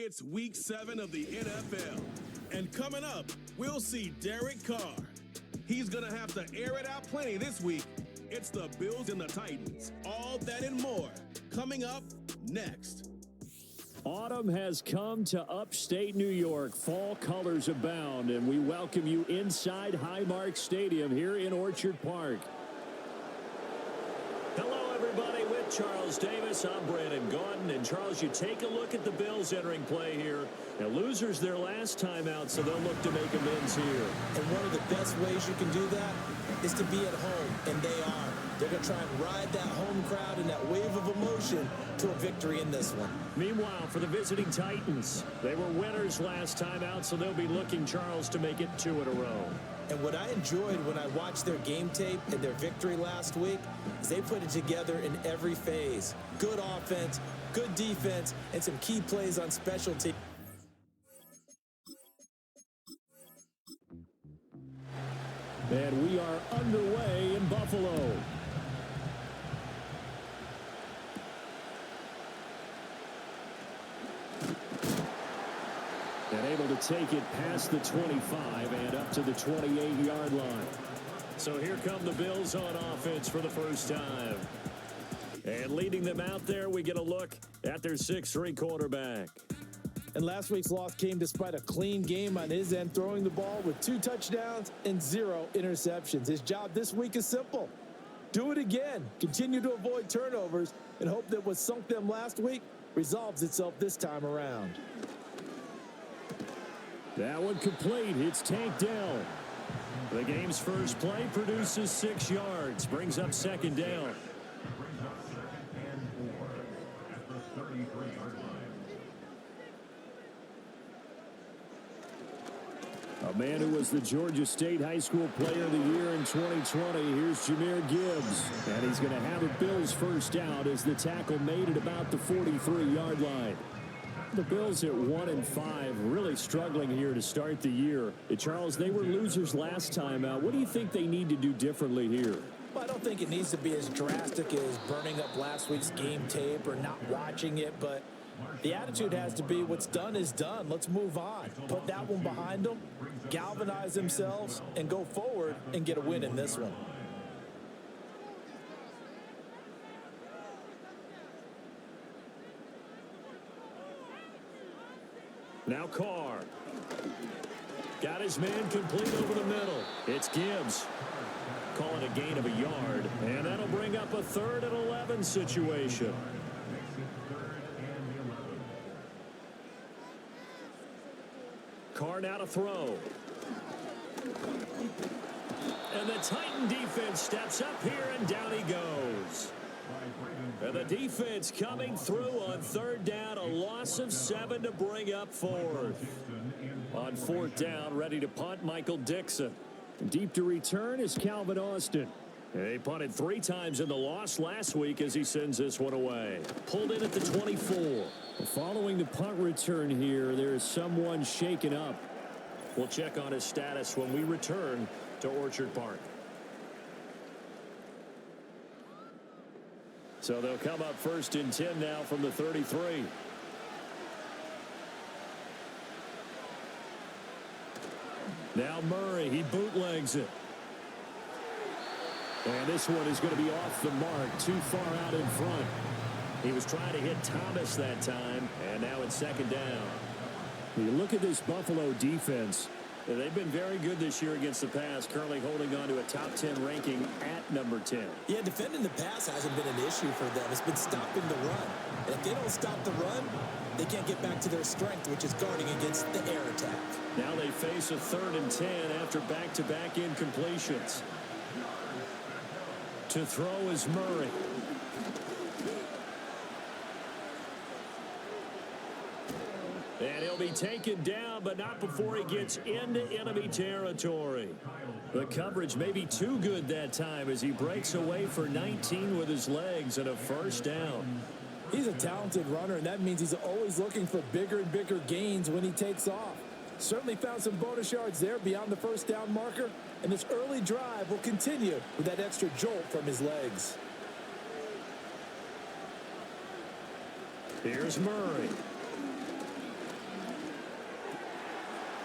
It's Week 7 of the NFL. And coming up, we'll see Derek Carr. He's going to have to air it out plenty this week. It's the Bills and the Titans. All that and more coming up next. Autumn has come to upstate New York. Fall colors abound, and we welcome you inside Highmark Stadium here in Orchard Park. Hello, everybody. With Charles Davis, I'm Brandon Gordon. And, Charles, you take a look at the Bills entering play here. Now, losers their last time out, so they'll look to make amends here. And one of the best ways you can do that is to be at home, and they are. They're going to try and ride that home crowd and that wave of emotion to a victory in this one. Meanwhile, for the visiting Titans, they were winners last time out, so they'll be looking, Charles, to make it 2 in a row. And what I enjoyed when I watched their game tape and their victory last week is they put it together in every phase. Good offense, good defense, and some key plays on special teams. And we are underway in Buffalo. And able to take it past the 25 and up to the 28-yard line. So here come the Bills on offense for the first time. And leading them out there, we get a look at their 6'3" quarterback. And last week's loss came despite a clean game on his end, throwing the ball with 2 touchdowns and 0 interceptions. His job this week is simple. Do it again. Continue to avoid turnovers and hope that what sunk them last week resolves itself this time around. That one complete. It's tanked down. The game's first play produces 6 yards. Brings up second down. A man who was the Georgia State High School Player of the Year in 2020. Here's Jahmyr Gibbs. And he's going to have a Bills first out as the tackle made at about the 43-yard line. The Bills at 1-5, really struggling here to start the year. Charles, they were losers last time out. What do you think they need to do differently here? Well, I don't think it needs to be as drastic as burning up last week's game tape or not watching it, but the attitude has to be what's done is done. Let's move on. Put that one behind them, galvanize themselves, and go forward and get a win in this one. Now Carr. Got his man complete over the middle. It's Gibbs. Call it a gain of a yard. And that'll bring up a 3rd and 11 situation. Carr now to throw. And the Titan defense steps up here, and down he goes. And the defense coming through on 3rd down, a loss of 7 to bring up 4th. On 4th down, ready to punt, Michael Dixon. Deep to return is Calvin Austin. They punted 3 times in the loss last week as he sends this one away. Pulled in at the 24. Following the punt return here, there is someone shaken up. We'll check on his status when we return to Orchard Park. So they'll come up 1st and 10 now from the 33. Now Murray, he bootlegs it. And this one is going to be off the mark, too far out in front. He was trying to hit Thomas that time, and now it's 2nd down. You look at this Buffalo defense. They've been very good this year against the pass, currently holding on to a top 10 ranking at number 10. Yeah, defending the pass hasn't been an issue for them. It's been stopping the run. And if they don't stop the run, they can't get back to their strength, which is guarding against the air attack. Now they face a 3rd and 10 after back-to-back incompletions. To throw is Murray. And he'll be taken down, but not before he gets into enemy territory. The coverage may be too good that time as he breaks away for 19 with his legs and a 1st down. He's a talented runner, and that means he's always looking for bigger and bigger gains when he takes off. Certainly found some bonus yards there beyond the 1st down marker, and this early drive will continue with that extra jolt from his legs. Here's Murray.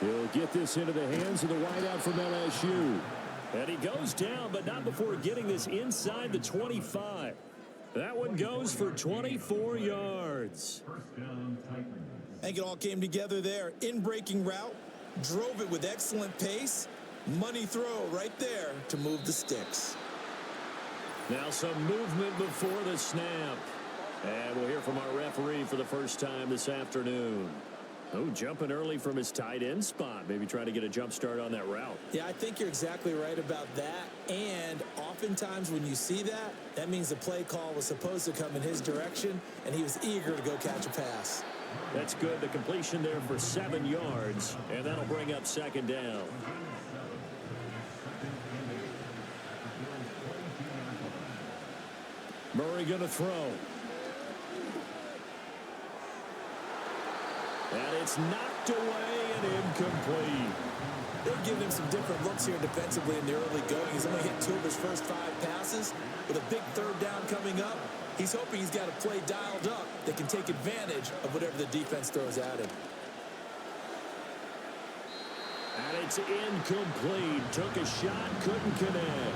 He'll get this into the hands of the wideout from LSU. And he goes down, but not before getting this inside the 25. That one goes for 24 yards. I think it all came together there. In-breaking route, drove it with excellent pace. Money throw right there to move the sticks. Now some movement before the snap. And we'll hear from our referee for the first time this afternoon. Oh, jumping early from his tight end spot. Maybe trying to get a jump start on that route. Yeah, I think you're exactly right about that. And oftentimes when you see that, that means the play call was supposed to come in his direction, and he was eager to go catch a pass. That's good. The completion there for 7 yards, and that'll bring up second down. Murray going to throw. And it's knocked away and incomplete. They've given him some different looks here defensively in the early going. He's only hit 2 of his first 5 passes. With a big third down coming up, he's hoping he's got a play dialed up that can take advantage of whatever the defense throws at him. And it's incomplete. Took a shot, couldn't connect.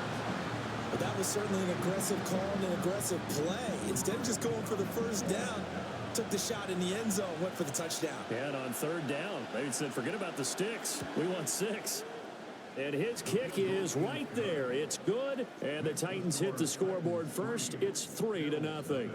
But that was certainly an aggressive call and an aggressive play. Instead of just going for the first down, took the shot in the end zone, went for the touchdown. And on third down, they said, forget about the sticks. We want 6. And his kick is right there. It's good. And the Titans hit the scoreboard first. It's 3-0.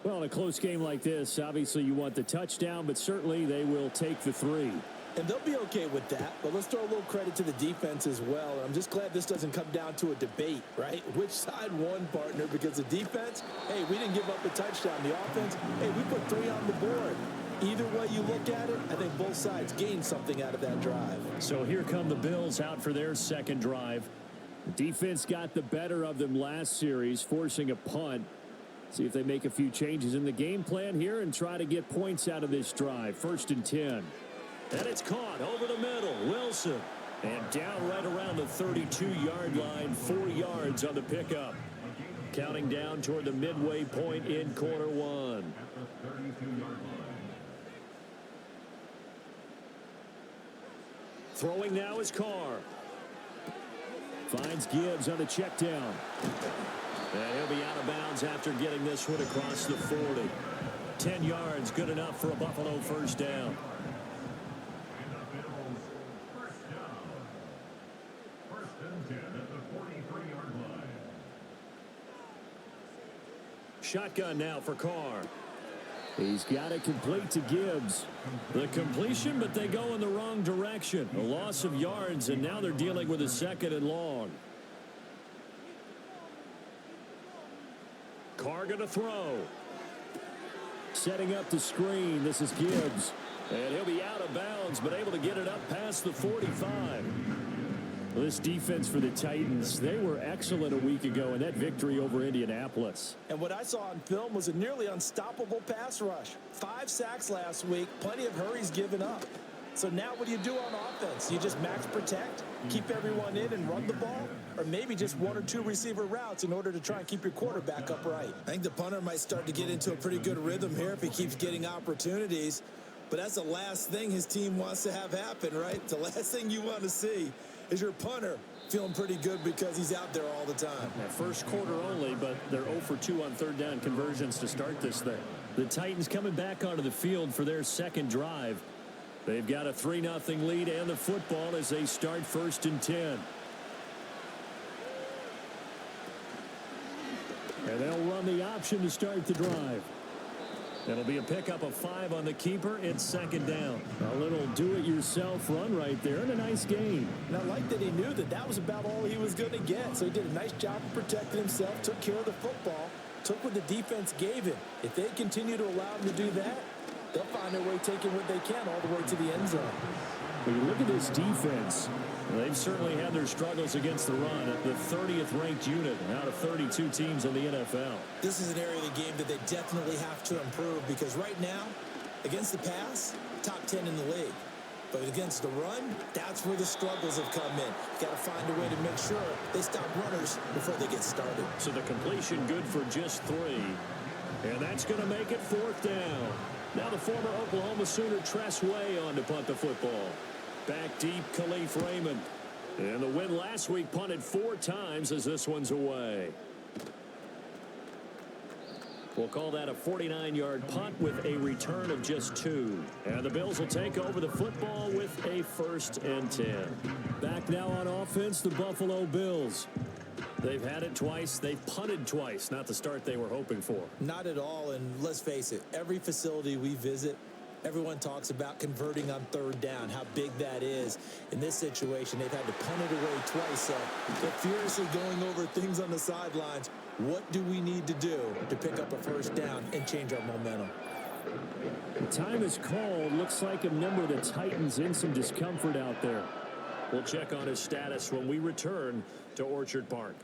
Well, in a close game like this, obviously you want the touchdown, but certainly they will take the 3. And they'll be okay with that, but let's throw a little credit to the defense as well. I'm just glad this doesn't come down to a debate, right? Which side won, partner? Because the defense, hey, we didn't give up a touchdown. The offense, hey, we put 3 on the board. Either way you look at it, I think both sides gained something out of that drive. So here come the Bills out for their second drive. The defense got the better of them last series, forcing a punt. See if they make a few changes in the game plan here and try to get points out of this drive. 1st and 10. And it's caught over the middle. Wilson. And down right around the 32-yard line. 4 yards on the pickup. Counting down toward the midway point in quarter 1. Throwing now is Carr. Finds Gibbs on the check down. And he'll be out of bounds after getting this one across the 40. 10 yards, good enough for a Buffalo first down. Shotgun now for Carr. He's got it complete to Gibbs. The completion, but they go in the wrong direction. A loss of yards, and now they're dealing with a 2nd and long. Carr going to throw. Setting up the screen. This is Gibbs. And he'll be out of bounds, but able to get it up past the 45. Well, this defense for the Titans, they were excellent a week ago in that victory over Indianapolis. And what I saw on film was a nearly unstoppable pass rush. 5 sacks last week, plenty of hurries given up. So now what do you do on offense? You just max protect, keep everyone in and run the ball? Or maybe just 1 or 2 receiver routes in order to try and keep your quarterback upright? I think the punter might start to get into a pretty good rhythm here if he keeps getting opportunities. But that's the last thing his team wants to have happen, right? The last thing you want to see is your punter feeling pretty good because he's out there all the time. That first quarter only, but they're 0 for 2 on third down conversions to start this thing. The Titans coming back onto the field for their second drive. They've got a 3-0 lead and the football as they start 1st and 10. And they'll run the option to start the drive. It'll be a pickup of 5 on the keeper. It's 2nd down. A little do-it-yourself run right there and a nice gain. And I like that he knew that that was about all he was going to get. So he did a nice job of protecting himself, took care of the football, took what the defense gave him. If they continue to allow him to do that, they'll find their way taking what they can all the way to the end zone. When you look at this defense, they've certainly had their struggles against the run at the 30th ranked unit out of 32 teams in the NFL. This is an area of the game that they definitely have to improve because right now, against the pass, top 10 in the league. But against the run, that's where the struggles have come in. Got to find a way to make sure they stop runners before they get started. So the completion good for just 3. And that's going to make it 4th down. Now the former Oklahoma Sooner Tress Way on to punt the football. Back deep, Khalif Raymond. And the win last week punted 4 times as this one's away. We'll call that a 49-yard punt with a return of just 2. And the Bills will take over the football with a 1st and 10. Back now on offense, the Buffalo Bills. They've had it twice. They've punted twice. Not the start they were hoping for. Not at all, and let's face it, every facility we visit, everyone talks about converting on 3rd down, how big that is. In this situation, they've had to punt it away twice, so they're furiously going over things on the sidelines. What do we need to do to pick up a 1st down and change our momentum? The time is called. Looks like a member of the Titans in some discomfort out there. We'll check on his status when we return to Orchard Park.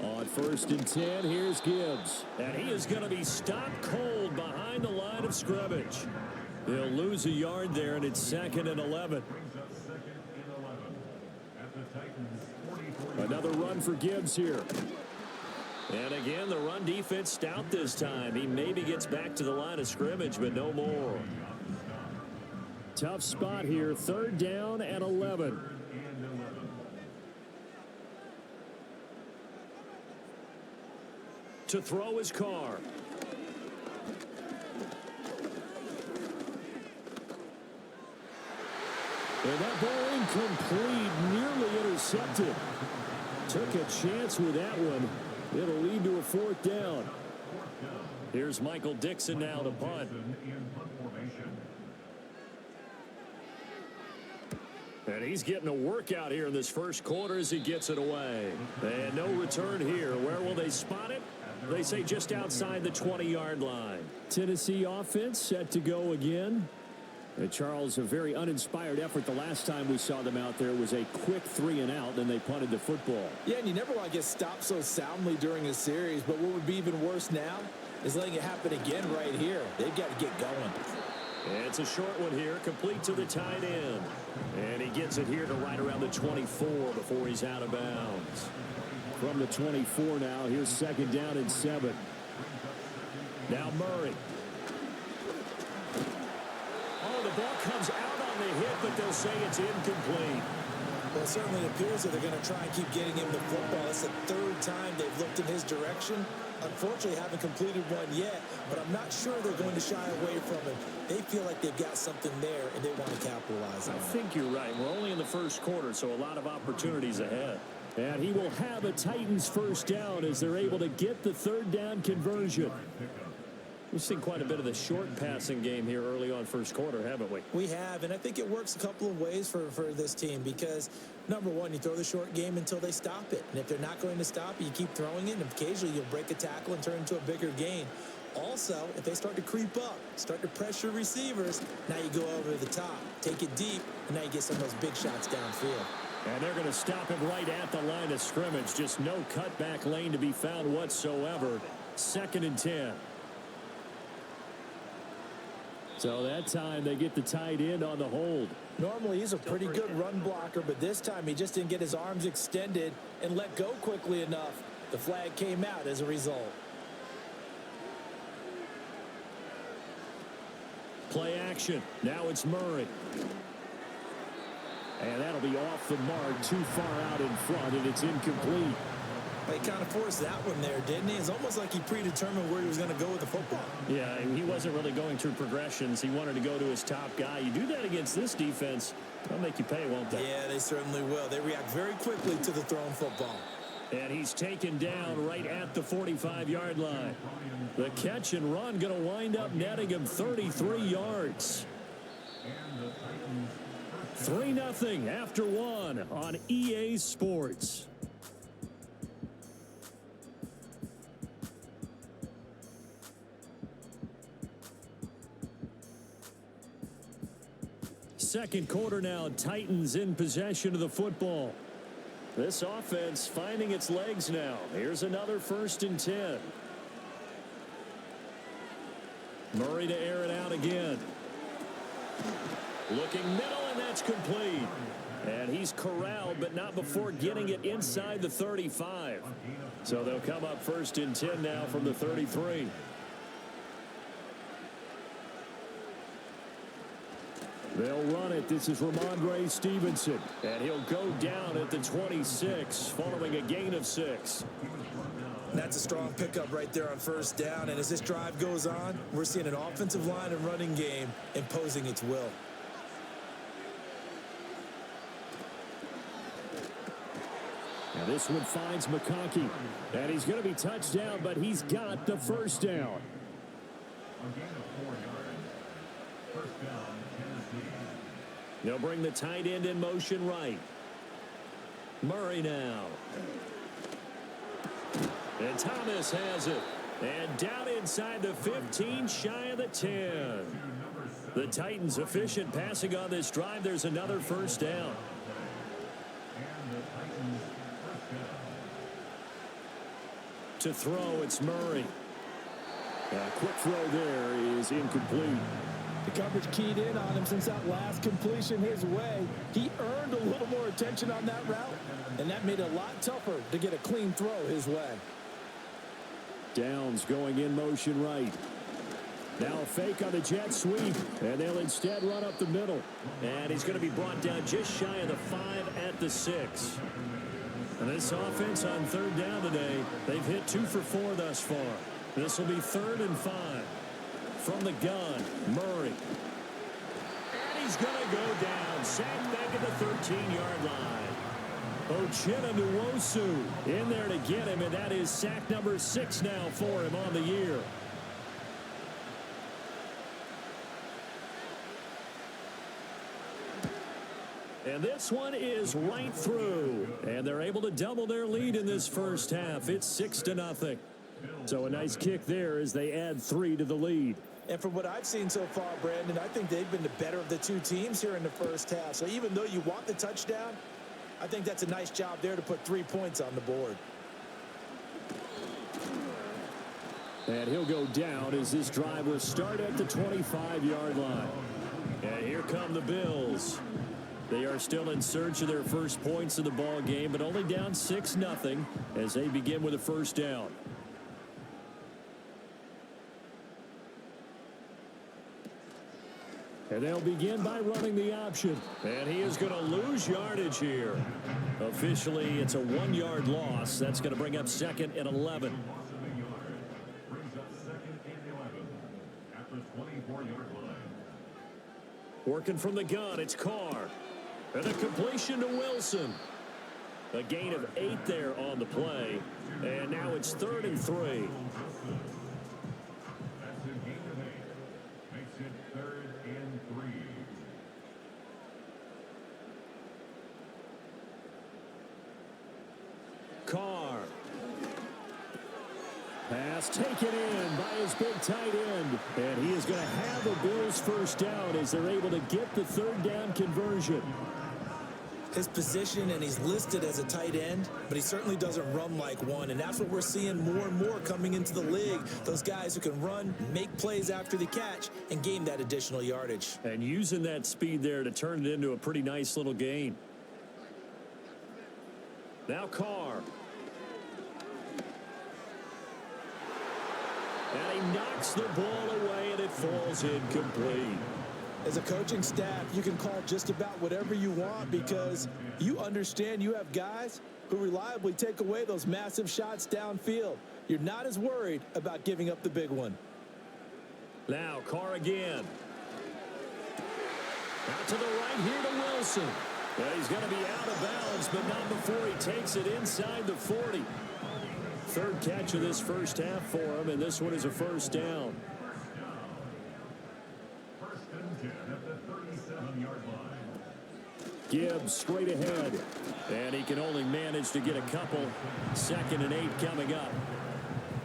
On 1st and 10, here's Gibbs. And he is going to be stopped cold behind the line of scrimmage. They'll lose a yard there, and it's 2nd and 11. Another run for Gibbs here. And again, the run defense stout this time. He maybe gets back to the line of scrimmage, but no more. Tough spot here. 3rd down and 11. To throw his Carr. And that ball incomplete, nearly intercepted. Took a chance with that one. It'll lead to a 4th down. Here's Michael Dixon now to punt. And he's getting a workout here in this first quarter as he gets it away. And no return here. Where will they spot it? They say just outside the 20-yard line. Tennessee offense set to go again. And Charles, a very uninspired effort the last time we saw them out there was a quick 3 and out, then they punted the football. Yeah, and you never want to get stopped so soundly during a series, but what would be even worse now is letting it happen again right here. They've got to get going. And it's a short one here, complete to the tight end. And he gets it here to right around the 24 before he's out of bounds. From the 24 now, here's 2nd down and 7. Now Murray. Oh, the ball comes out on the hit, but they'll say it's incomplete. Well, it certainly appears that they're going to try and keep getting him the football. It's the 3rd time they've looked in his direction. Unfortunately, haven't completed one yet, but I'm not sure they're going to shy away from him. They feel like they've got something there, and they want to capitalize on it. I think you're right. We're only in the first quarter, so a lot of opportunities ahead. And he will have a Titans 1st down as they're able to get the 3rd down conversion. We've seen quite a bit of the short passing game here early on first quarter, haven't we? We have, and I think it works a couple of ways for this team because, number one, you throw the short game until they stop it. And if they're not going to stop it, you keep throwing it, and occasionally you'll break a tackle and turn it into a bigger gain. Also, if they start to creep up, start to pressure receivers, now you go over the top, take it deep, and now you get some of those big shots downfield. And they're going to stop him right at the line of scrimmage. Just no cutback lane to be found whatsoever. 2nd and 10. So that time they get the tight end on the hold. Normally he's a pretty good run blocker, but this time he just didn't get his arms extended and let go quickly enough. The flag came out as a result. Play action. Now it's Murray. And that'll be off the mark, too far out in front, and it's incomplete. He kind of forced that one there, didn't he? It's almost like he predetermined where he was going to go with the football. Yeah, he wasn't really going through progressions. He wanted to go to his top guy. You do that against this defense, they'll make you pay, won't they? Yeah, they certainly will. They react very quickly to the thrown football. And he's taken down right at the 45-yard line. The catch and run going to wind up netting him 33 yards. 3-0 after 1 on EA Sports. Second quarter now, Titans in possession of the football. This offense finding its legs now. Here's another 1st and 10. Murray to air it out again. Looking middle, and that's complete. And he's corralled, but not before getting it inside the 35. So they'll come up 1st and 10 now from the 33. They'll run it. This is Ramondre Stevenson. And he'll go down at the 26 following a gain of 6. That's a strong pickup right there on first down. And as this drive goes on, we're seeing an offensive line and running game imposing its will. Now this one finds McConkey. And he's going to be touched down, but he's got the first down. They'll bring the tight end in motion right. Murray now. And Thomas has it. And down inside the 15, shy of the 10. The Titans efficient passing on this drive. There's another first down. To throw, it's Murray. A quick throw there is incomplete. The coverage keyed in on him since that last completion his way. He earned a little more attention on that route, and that made it a lot tougher to get a clean throw his way. Downs going in motion right. Now a fake on the jet sweep, and they'll instead run up the middle. And he's going to be brought down just shy of the 5 at the 6. And this offense on third down today, they've hit 2 for 4 thus far. This will be 3rd and 5. From the gun, Murray. And he's going to go down. Sacked back at the 13-yard line. Uchenna Nwosu in there to get him, and that is sack number 6 now for him on the year. And this one is right through. And they're able to double their lead in this first half. It's 6-0. So a nice kick there as they add 3 to the lead. And from what I've seen so far, Brandon, I think they've been the better of the two teams here in the first half. So even though you want the touchdown, I think that's a nice job there to put 3 points on the board. And he'll go down as this drive will start at the 25-yard line. And here come the Bills. They are still in search of their first points of the ball game, but only down 6-0 as they begin with a first down. And they'll begin by running the option. And he is going to lose yardage here. Officially, it's a 1-yard loss. That's going to bring up 2nd and 11. Working from the gun, it's Carr. And a completion to Wilson. A gain of 8 there on the play. And now it's 3rd and 3. Carr. Pass taken in by his big tight end. And he is going to have the Bills first down as they're able to get the 3rd down conversion. His position, and he's listed as a tight end, but he certainly doesn't run like one. And that's what we're seeing more and more coming into the league. Those guys who can run, make plays after the catch, and gain that additional yardage. And using that speed there to turn it into a pretty nice little gain. Now Carr. And he knocks the ball away, and it falls incomplete. As a coaching staff, you can call just about whatever you want because you understand you have guys who reliably take away those massive shots downfield. You're not as worried about giving up the big one. Now Carr again. Out to the right here to Wilson. And he's going to be out of bounds, but not before he takes it inside the 40. 3rd catch of this first half for him, and this one is a first down. Gibbs straight ahead, and he can only manage to get a couple. 2nd and 8 coming up.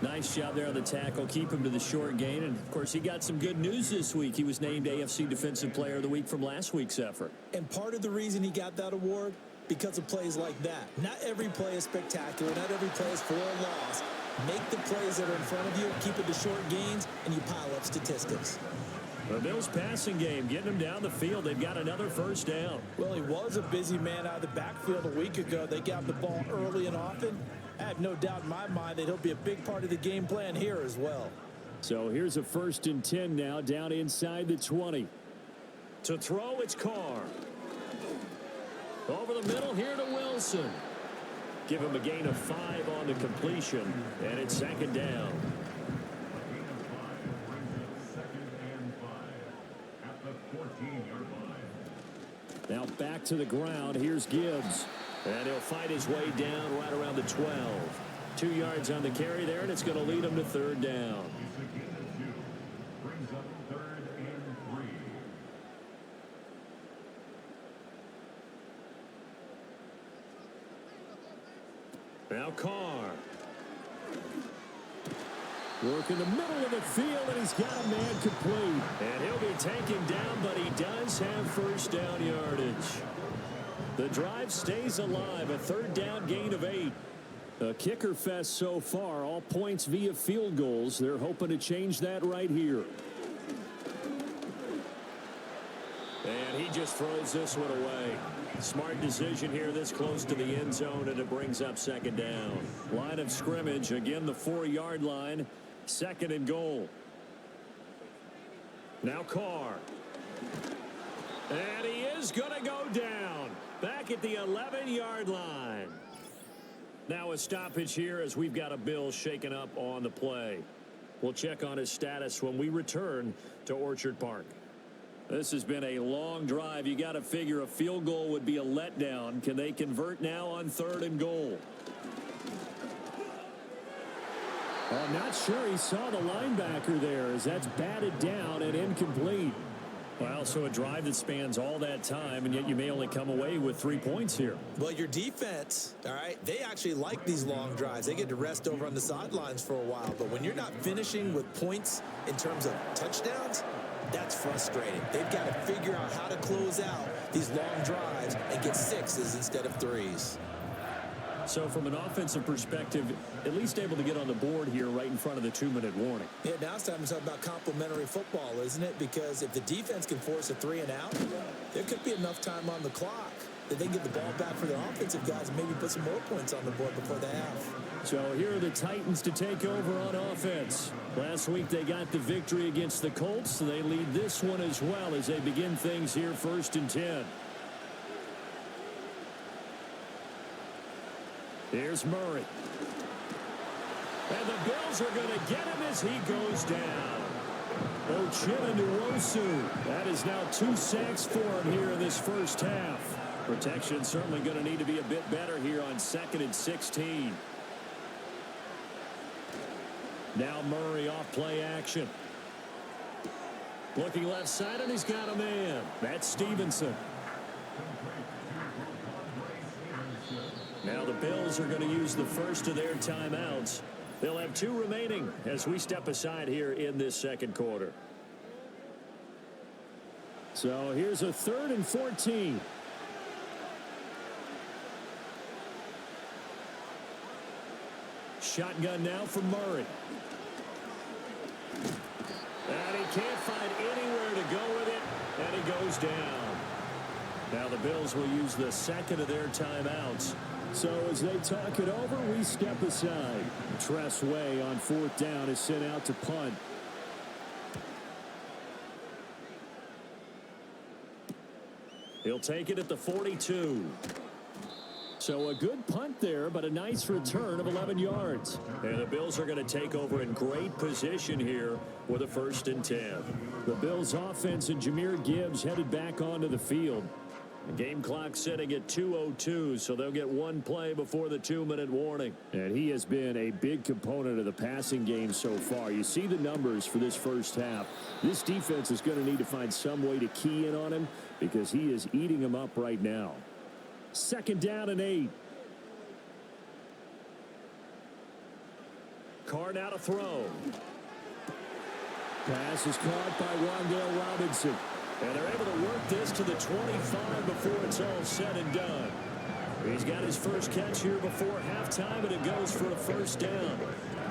Nice job there on the tackle. Keep him to the short gain. And, of course, he got some good news this week. He was named AFC Defensive Player of the Week from last week's effort. And part of the reason he got that award, because of plays like that. Not every play is spectacular. Not every play is for a loss. Make the plays that are in front of you, keep it to short gains, and you pile up statistics. The Bills passing game, getting him down the field. They've got another first down. Well, he was a busy man out of the backfield a week ago. They got the ball early and often. I have no doubt in my mind that he'll be a big part of the game plan here as well. So here's a 1st and 10 now, down inside the 20. To throw, it's Carr. Over the middle here to Wilson. Give him a gain of 5 on the completion, and it's second down. Now back to the ground. Here's Gibbs. And he'll fight his way down right around the 12. 2 yards on the carry there, and it's going to lead him to third down. Now Carr. Work in the middle of the field, and he's got a man complete. And he'll be taken down, but he does have first down yardage. The drive stays alive, a third down gain of 8. A kicker fest so far, all points via field goals. They're hoping to change that right here. And he just throws this one away. Smart decision here this close to the end zone, and it brings up second down. Line of scrimmage, again the 4-yard line. Second and goal. Now Carr. And he is going to go down. Back at the 11-yard line. Now a stoppage here as we've got a Bill shaken up on the play. We'll check on his status when we return to Orchard Park. This has been a long drive. You got to figure a field goal would be a letdown. Can they convert now on third and goal? I'm not sure he saw the linebacker there as that's batted down and incomplete. Well, so a drive that spans all that time, and yet you may only come away with 3 points here. Well, your defense, all right, they actually like these long drives. They get to rest over on the sidelines for a while. But when you're not finishing with points in terms of touchdowns, that's frustrating. They've got to figure out how to close out these long drives and get 6s instead of 3s. So from an offensive perspective, at least able to get on the board here right in front of the 2-minute warning. Yeah, now it's time to talk about complementary football, isn't it? Because if the defense can force a 3 and out, there could be enough time on the clock that they get the ball back for their offensive guys and maybe put some more points on the board before the half. So here are the Titans to take over on offense. Last week they got the victory against the Colts. So they lead this one as well as they begin things here 1st and 10. Here's Murray. And the Bills are going to get him as he goes down. Uchenna-Nwosu. That is now 2 sacks for him here in this first half. Protection certainly going to need to be a bit better here on 2nd and 16. Now Murray off play action. Looking left side, and he's got a man. That's Stevenson. Now the Bills are going to use the first of their timeouts. They'll have 2 remaining as we step aside here in this second quarter. So here's a 3rd and 14. Shotgun now for Murray. And he can't find anywhere to go with it, and he goes down. Now the Bills will use the second of their timeouts. So as they talk it over, we step aside. Tress Way on 4th down is sent out to punt. He'll take it at the 42. So a good punt there, but a nice return of 11 yards. And the Bills are going to take over in great position here with a 1st and 10. The Bills offense and Jahmyr Gibbs headed back onto the field. The game clock setting at 2:02, so they'll get 1 play before the 2-minute warning. And he has been a big component of the passing game so far. You see the numbers for this first half. This defense is going to need to find some way to key in on him because he is eating them up right now. 2nd down and 8. Carr now to throw. Pass is caught by Wan'Dale Robinson. And they're able to work this to the 25 before it's all said and done. He's got his first catch here before halftime, and it goes for a 1st down.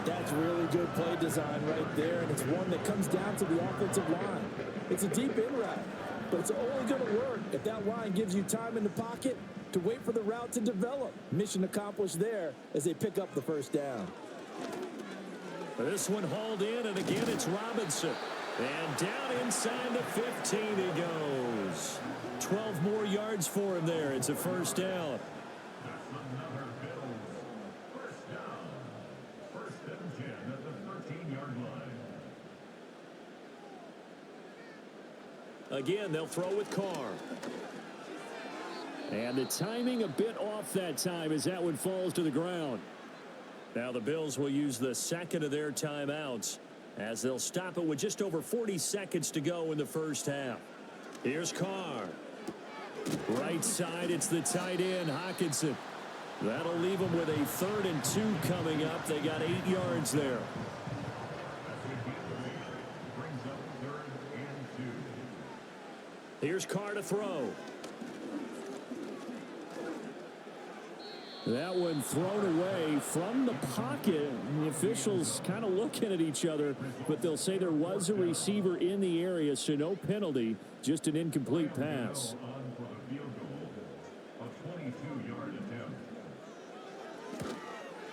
That's really good play design right there, and it's one that comes down to the offensive line. It's a deep in route, but it's only going to work if that line gives you time in the pocket to wait for the route to develop. Mission accomplished there as they pick up the 1st down. This one hauled in, and again it's Robinson. And down inside the 15 he goes. 12 more yards for him there. It's a first down. Again, they'll throw with Carr. And the timing a bit off that time as that one falls to the ground. Now the Bills will use the second of their timeouts as they'll stop it with just over 40 seconds to go in the first half. Here's Carr. Right side, it's the tight end, Hockenson. That'll leave them with a 3rd and 2 coming up. They got 8 yards there. Here's Carr to throw. That one thrown away from the pocket. The officials kind of looking at each other, but they'll say there was a receiver in the area, so no penalty, just an incomplete pass.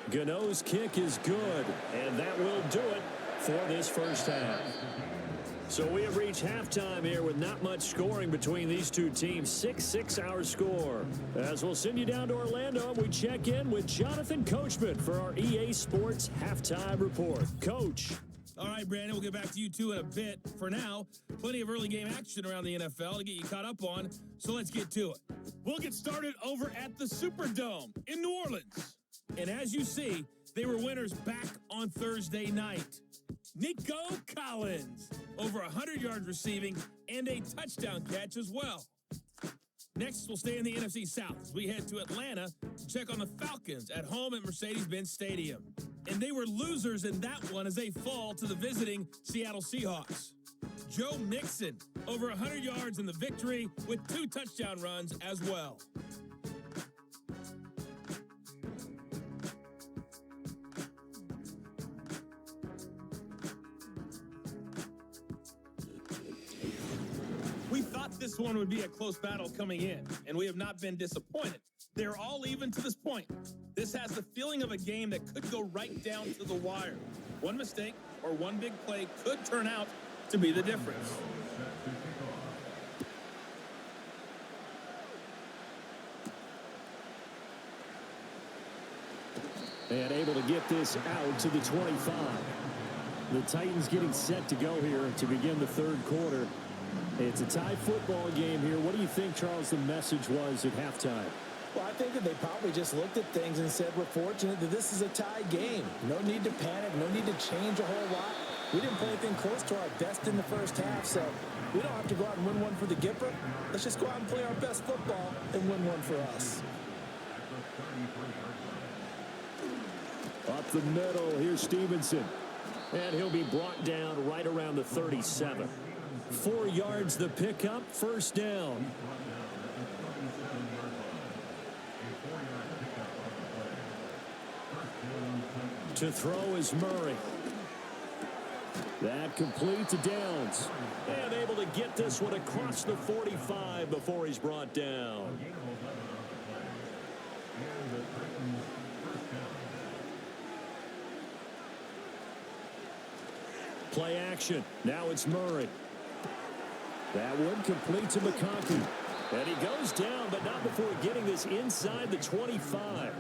Gano's kick is good, and that will do it for this first half. So we have reached halftime here with not much scoring between these two teams. 6-6 our score. As we'll send you down to Orlando, and we check in with Jonathan Coachman for our EA Sports Halftime Report. Coach. All right, Brandon, we'll get back to you two in a bit. For now, plenty of early game action around the NFL to get you caught up on, so let's get to it. We'll get started over at the Superdome in New Orleans. And as you see, they were winners back on Thursday night. Nico Collins, over 100 yards receiving and a touchdown catch as well. Next, we'll stay in the NFC South as we head to Atlanta to check on the Falcons at home at Mercedes-Benz Stadium. And they were losers in that one as they fall to the visiting Seattle Seahawks. Joe Mixon, over 100 yards in the victory with 2 touchdown runs as well. We thought this one would be a close battle coming in, and we have not been disappointed. They're all even to this point. This has the feeling of a game that could go right down to the wire. One mistake or one big play could turn out to be the difference. And able to get this out to the 25. The Titans getting set to go here to begin the third quarter. It's a tie football game here. What do you think, Charles, the message was at halftime? Well, I think that they probably just looked at things and said, we're fortunate that this is a tie game. No need to panic. No need to change a whole lot. We didn't play anything close to our best in the first half, so we don't have to go out and win one for the Gipper. Let's just go out and play our best football and win one for us. Up the middle, here's Stevenson. And he'll be brought down right around the 37. 4 yards the pickup, first down. To throw is Murray. That complete to Downs. And able to get this one across the 45 before he's brought down. Play action. Now it's Murray. That one complete to McConkey. And he goes down, but not before getting this inside the 25.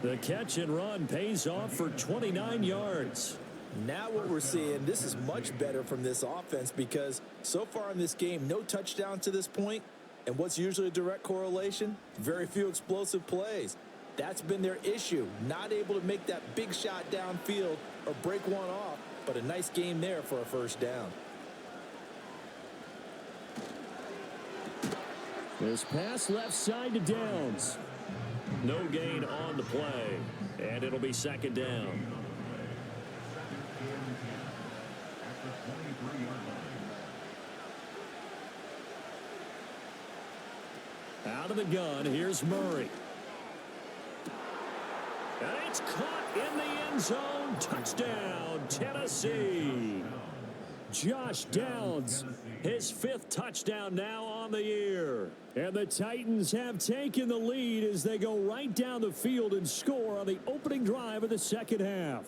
The catch and run pays off for 29 yards. Now what we're seeing, this is much better from this offense because so far in this game, no touchdown to this point. And what's usually a direct correlation? Very few explosive plays. That's been their issue. Not able to make that big shot downfield or break one off, but a nice game there for a first down. This pass left side to Downs. No gain on the play, and it'll be second down. Out of the gun, here's Murray. And it's caught in the end zone. Touchdown, Tennessee. Josh Downs, his 5th touchdown now on the year. And the Titans have taken the lead as they go right down the field and score on the opening drive of the second half.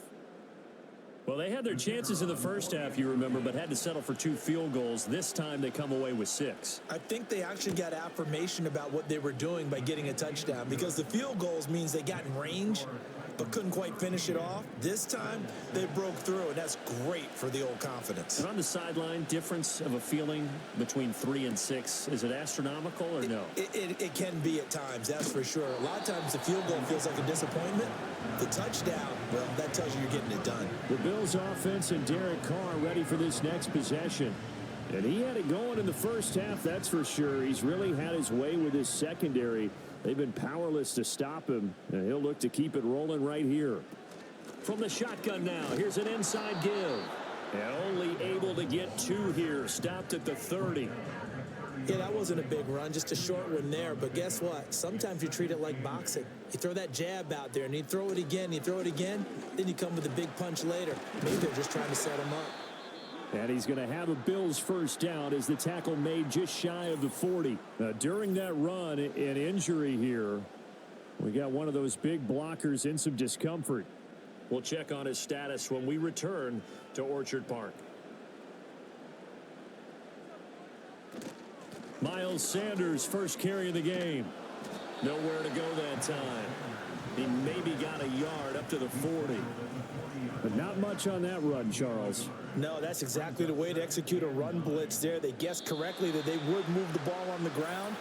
Well, they had their chances in the first half, you remember, but had to settle for 2 field goals. This time they come away with 6. I think they actually got affirmation about what they were doing by getting a touchdown, because the field goals means they got in range but couldn't quite finish it off. This time they broke through, and that's great for the old confidence. And on the sideline, difference of a feeling between 3 and 6, is it astronomical or no? It can be at times, that's for sure. A lot of times the field goal feels like a disappointment. The touchdown, well, that tells you you're getting it done. The Bills offense and Derek Carr ready for this next possession. And he had it going in the first half, that's for sure. He's really had his way with his secondary. They've been powerless to stop him, and he'll look to keep it rolling right here. From the shotgun now, here's an inside give. And only able to get 2 here, stopped at the 30. Yeah, that wasn't a big run, just a short one there. But guess what? Sometimes you treat it like boxing. You throw that jab out there, and you throw it again, then you come with a big punch later. Maybe they're just trying to set him up. And he's going to have a Bills first down as the tackle made just shy of the 40. During that run, an injury here. We got one of those big blockers in some discomfort. We'll check on his status when we return to Orchard Park. Miles Sanders first carry of the game. Nowhere to go that time. He maybe got a yard up to the 40. But not much on that run, Charles. No, that's exactly the way to execute a run blitz there. They guessed correctly that they would move the ball on the ground,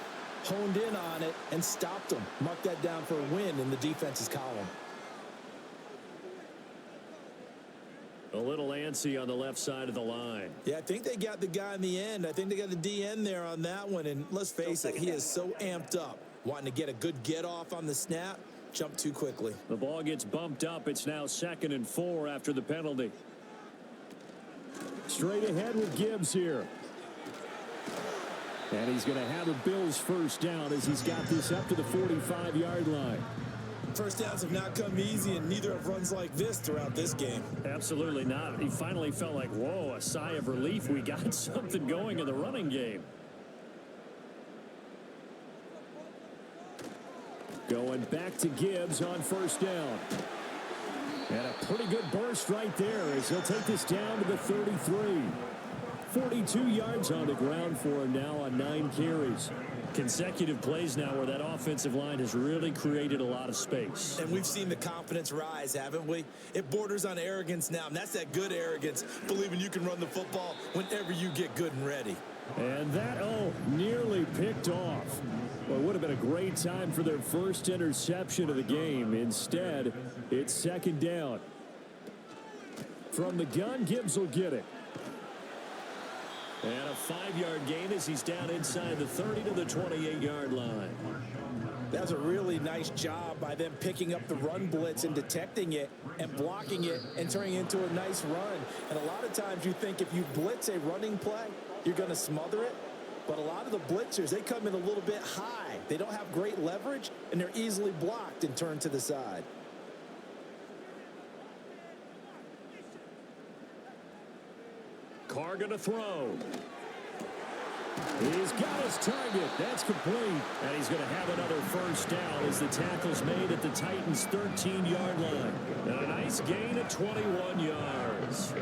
honed in on it, and stopped them. Mark that down for a win in the defense's column. A little antsy on the left side of the line. Yeah, I think they got the guy in the end. I think they got the DN there on that one. And let's face it, he is so amped up, wanting to get a good get off on the snap. Jump too quickly. The ball gets bumped up. It's now 2nd and 4 after the penalty. Straight ahead with Gibbs here. And he's going to have a Bills first down as he's got this up to the 45-yard line. First downs have not come easy, and neither have runs like this throughout this game. Absolutely not. He finally felt like, whoa, a sigh of relief. We got something going in the running game. Going back to Gibbs on first down. And a pretty good burst right there as he'll take this down to the 33. 42 yards on the ground for him now on 9 carries. Consecutive plays now where that offensive line has really created a lot of space. And we've seen the confidence rise, haven't we? It borders on arrogance now, and that's that good arrogance, believing you can run the football whenever you get good and ready. And that, nearly picked off. Well, it would have been a great time for their first interception of the game. Instead, it's 2nd down. From the gun, Gibbs will get it. And a 5-yard gain as he's down inside the 30 to the 28-yard line. That's a really nice job by them picking up the run blitz and detecting it and blocking it and turning it into a nice run. And a lot of times you think if you blitz a running play, you're going to smother it. But a lot of the blitzers, they come in a little bit high. They don't have great leverage, and they're easily blocked and turned to the side. Carr going to throw. He's got his target. That's complete. And he's going to have another first down as the tackle's made at the Titans' 13-yard line. And a nice gain of 21 yards.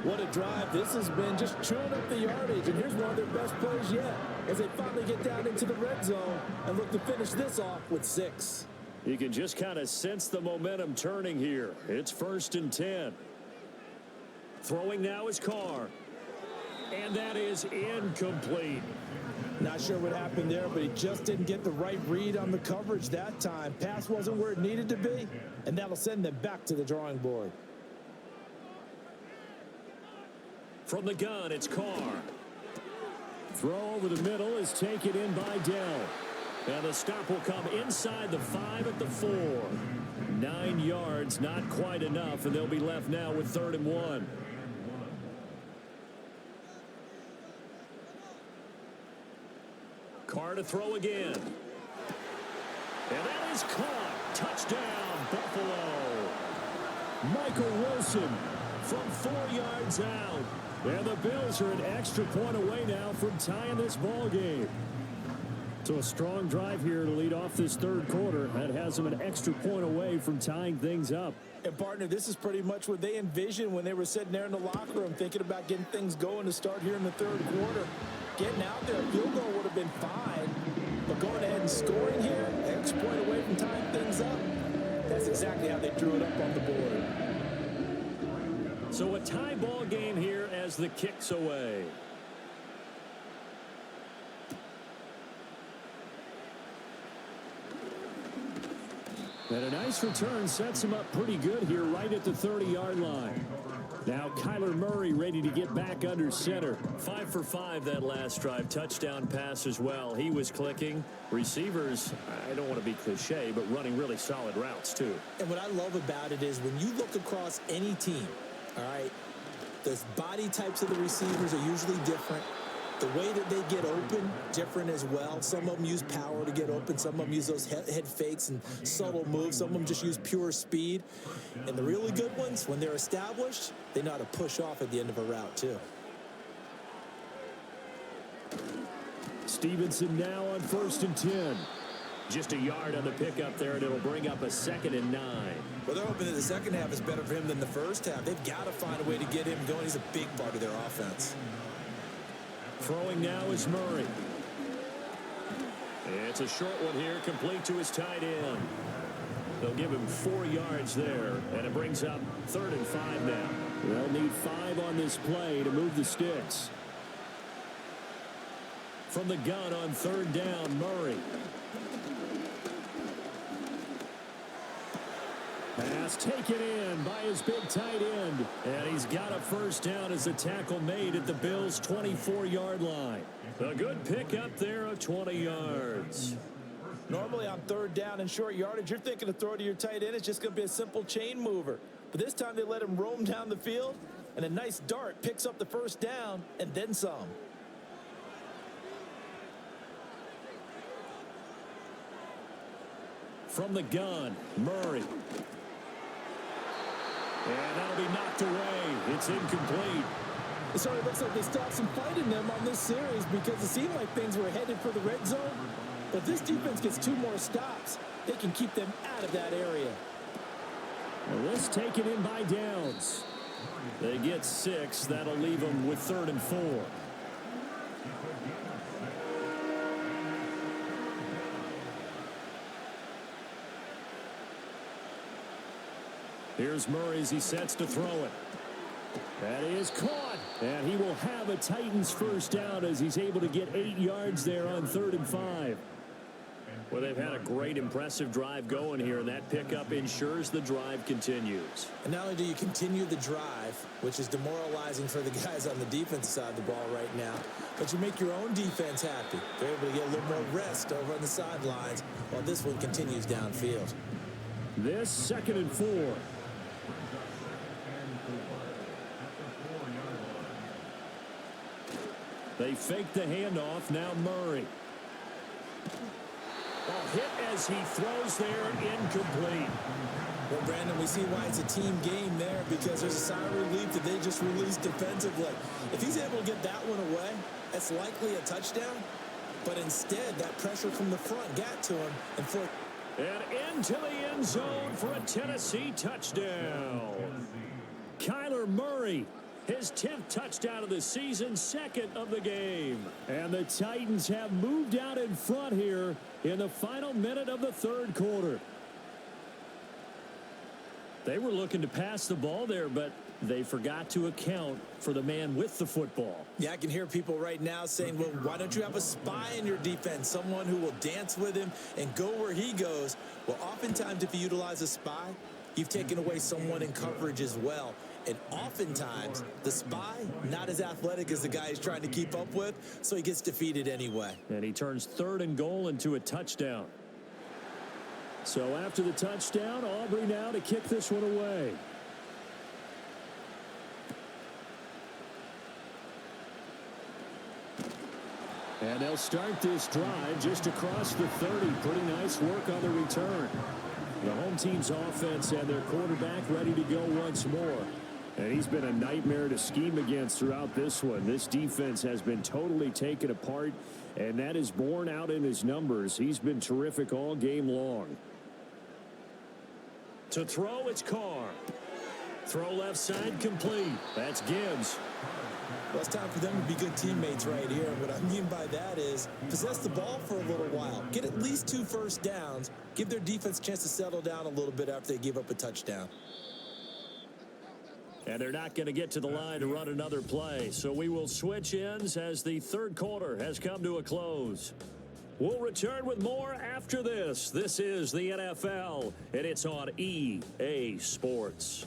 What a drive this has been, just chewing up the yardage. And here's one of their best plays yet as they finally get down into the red zone and look to finish this off with 6. You can just kind of sense the momentum turning here. It's 1st and 10. Throwing now is Carr. And that is incomplete. Not sure what happened there, but he just didn't get the right read on the coverage that time. Pass wasn't where it needed to be, and that'll send them back to the drawing board. From the gun, it's Carr. Throw over the middle is taken in by Dell. And the stop will come inside the 5 at the 4. 9 yards, not quite enough, and they'll be left now with 3rd and 1. Carr to throw again. And that is caught. Touchdown, Buffalo. Michael Wilson from 4 yards out. And the Bills are an extra point away now from tying this ball game. So a strong drive here to lead off this 3rd quarter. That has them an extra point away from tying things up. And, partner, this is pretty much what they envisioned when they were sitting there in the locker room thinking about getting things going to start here in the third quarter. Getting out there, a field goal would have been fine. But going ahead and scoring here, extra point away from tying things up, that's exactly how they drew it up on the board. So a tie ball game here as the kick's away. And a nice return sets him up pretty good here right at the 30-yard line. Now Kyler Murray ready to get back under center. 5 for 5 that last drive. Touchdown pass as well. He was clicking. Receivers, I don't want to be cliche, but running really solid routes too. And what I love about it is when you look across any team, all right, the body types of the receivers are usually different. The way that they get open, different as well. Some of them use power to get open. Some of them use those head fakes and subtle moves. Some of them just use pure speed. And the really good ones, when they're established, they know how to push off at the end of a route, too. Stevenson now on 1st and 10. Just a yard on the pickup there, and it'll bring up a 2nd and 9. Well, they're hoping that the second half is better for him than the first half. They've got to find a way to get him going. He's a big part of their offense. Throwing now is Murray. It's a short one here, complete to his tight end. They'll give him 4 yards there, and it brings up 3rd and 5 now. They'll need 5 on this play to move the sticks. From the gun on 3rd down, Murray. Pass taken in by his big tight end. And he's got a first down as a tackle made at the Bills' 24-yard line. A good pickup there of 20 yards. Normally on 3rd down and short yardage, you're thinking to throw to your tight end. It's just going to be a simple chain mover. But this time they let him roam down the field, and a nice dart picks up the first down and then some. From the gun, Murray. And that'll be knocked away. It's incomplete. It sort of looks like they stopped some fight in them on this series because it seemed like things were headed for the red zone. But this defense gets 2 more stops. They can keep them out of that area. Well, this taken in by Downs. They get 6. That'll leave them with 3rd and 4. Here's Murray as he sets to throw it. That is caught. And he will have a Titans first down as he's able to get 8 yards there on 3rd and 5. Well, they've had a great, impressive drive going here, and that pickup ensures the drive continues. And not only do you continue the drive, which is demoralizing for the guys on the defensive side of the ball right now, but you make your own defense happy. They're able to get a little more rest over on the sidelines while this one continues downfield. This 2nd and 4. They fake the handoff. Now Murray. Hit as he throws there, incomplete. Well, Brandon, we see why it's a team game there because there's a sigh of relief that they just released defensively. If he's able to get that one away, that's likely a touchdown. But instead, that pressure from the front got to him. And into the end zone for a Tennessee touchdown. Kyler Murray. His 10th touchdown of the season, 2nd of the game. And the Titans have moved out in front here in the final minute of the 3rd quarter. They were looking to pass the ball there, but they forgot to account for the man with the football. Yeah, I can hear people right now saying, well, why don't you have a spy in your defense, someone who will dance with him and go where he goes? Well, oftentimes if you utilize a spy, you've taken away someone in coverage as well. And oftentimes, the spy, not as athletic as the guy he's trying to keep up with, so he gets defeated anyway. And he turns 3rd and goal into a touchdown. So after the touchdown, Aubrey now to kick this one away. And they'll start this drive just across the 30. Pretty nice work on the return. The home team's offense and their quarterback ready to go once more. And he's been a nightmare to scheme against throughout this one. This defense has been totally taken apart, and that is borne out in his numbers. He's been terrific all game long. To throw, it's Carr. Throw left side complete. That's Gibbs. Well, it's time for them to be good teammates right here. And what I mean by that is possess the ball for a little while. Get at least 2 first downs. Give their defense a chance to settle down a little bit after they give up a touchdown. And they're not going to get to the line to run another play. So we will switch ends as the third quarter has come to a close. We'll return with more after this. This is the NFL, and it's on EA Sports.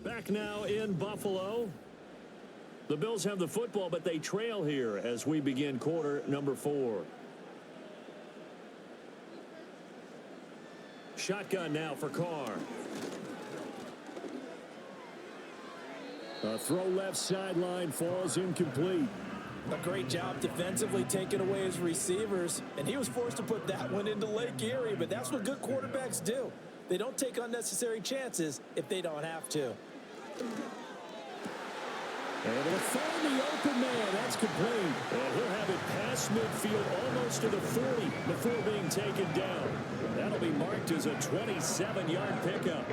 Back now in Buffalo. The Bills have the football, but they trail here as we begin quarter number 4. Shotgun now for Carr. A throw left sideline falls incomplete. A great job defensively taking away his receivers, and he was forced to put that one into Lake Erie, but that's what good quarterbacks do. They don't take unnecessary chances if they don't have to. And he'll find the open man. That's complete. And he'll have it past midfield almost to the 40 before being taken down. That'll be marked as a 27-yard pickup.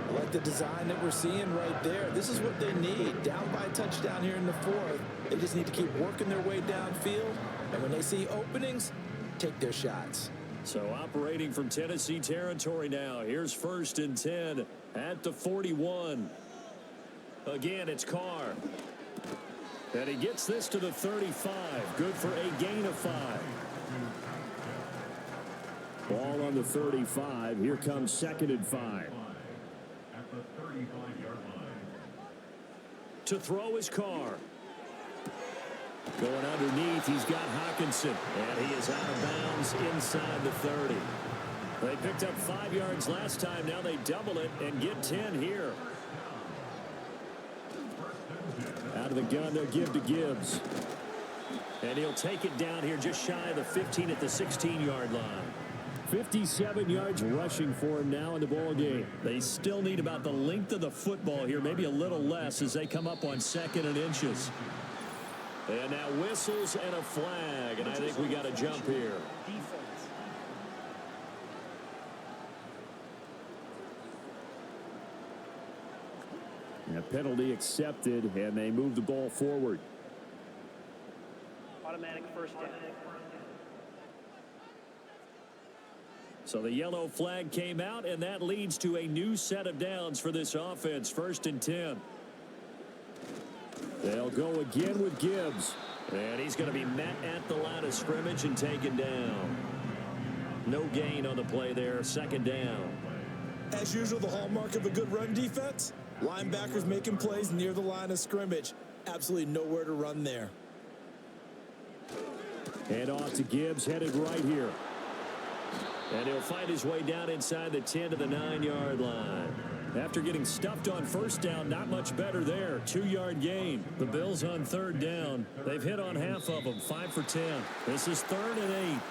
I like the design that we're seeing right there. This is what they need. Down by a touchdown here in the 4th. They just need to keep working their way downfield. And when they see openings, take their shots. So operating from Tennessee territory now. Here's 1st and 10 at the 41. Again, it's Carr. And he gets this to the 35. Good for a gain of 5. Ball on the 35. Here comes 2nd and 5. At the 35-yard line. To throw is Carr. Going underneath, he's got Hawkinson. And he is out of bounds inside the 30. They picked up 5 yards last time. Now they double it and get 10 here. Out of the gun, they'll give to Gibbs. And he'll take it down here just shy of the 15 at the 16-yard line. 57 yards rushing for him now in the ball game. They still need about the length of the football here, maybe a little less as they come up on 2nd and inches. And now whistles and a flag, and I think we got a jump here. A penalty accepted, and they move the ball forward. Automatic first down. So the yellow flag came out, and that leads to a new set of downs for this offense. 1st and 10. They'll go again with Gibbs. And he's going to be met at the line of scrimmage and taken down. No gain on the play there. 2nd down. As usual, the hallmark of a good run defense, linebackers making plays near the line of scrimmage. Absolutely nowhere to run there. And off to Gibbs, headed right here. And he'll find his way down inside the 10 to the 9-yard line. After getting stuffed on 1st down, not much better there. 2-yard gain. The Bills on 3rd down. They've hit on half of them, 5 for 10. This is 3rd and 8.